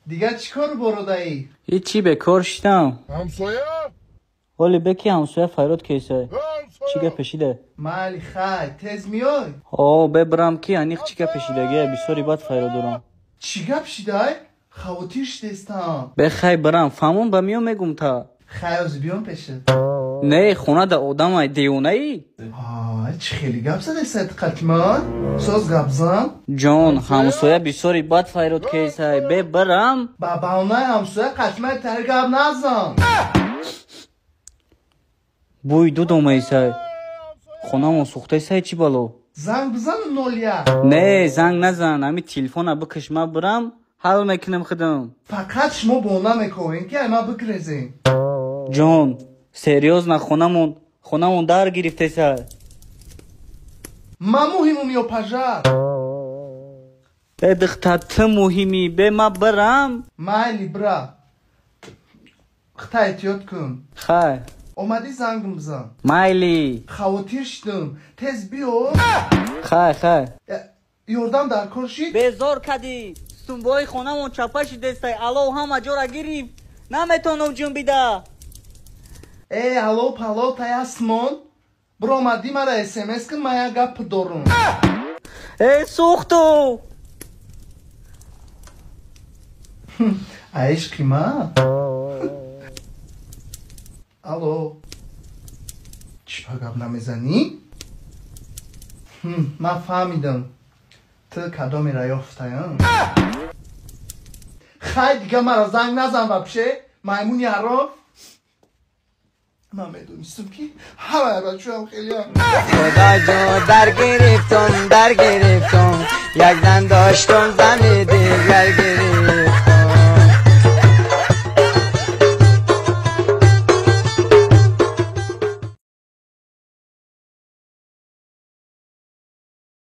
دیگه چیکار برودایی؟ هیچی به کار شدم. همسایه؟ ولی بکی همسایه فیروت کیسه چیگه پشیده؟ مالی خای تز میای؟ ببرم کی انیق چیگه پشیدگه بیسوری باد فیرو دورم. چیگه پشیدای؟ خواتیش دستم. بخای برم فهمون با میو میگم تا. خای از بیام پشه. نه خونه دا آدم های دیونه ای؟ چی خیلی گپ زده سید قتمان؟ ساز گپ زن؟ جان همسایه بیسوری باد فیروت کیسه ببرم؟ باباونه همسایه قتمان تر گپ نزن. بوی دو دومه خونه من سوخته سای چی بالو؟ زنگ بزن نولیا. نه زنگ نزن امی تلفن بکش ما برم حل میکنم خودم. فقط شما بونه میکنین که ما بکرزین. جان سریوز نه خونمون در گرفته سای. ما مهمم یا پجر؟ به دختت مهمی به ما برم؟ مایلی برا. خطا اتیاد کن. خیر اومدی زنگم بزن. مایلی خواتیر شدم تز بیو. خیر یوردم در کرشید. بزار کدی سنبای خونمون چپش دسته الو همه جورا گرفت نمیتونم جون بیده. الو پالو تای اسمان برو اومدی مرا اسمس کن ما یا گپ دارم. سوختو عشقی ما. الو چی پا گپ نمیزنی؟ من فهمیدم تو کدامی را یافتیم. خیلی دیگه مرا زنگ نزن و بشه میمون یارو. من میدونستم که همه بچه هم خیلی هم خدا جو در گرفتم یک زن داشتم زن دیگر گرفت.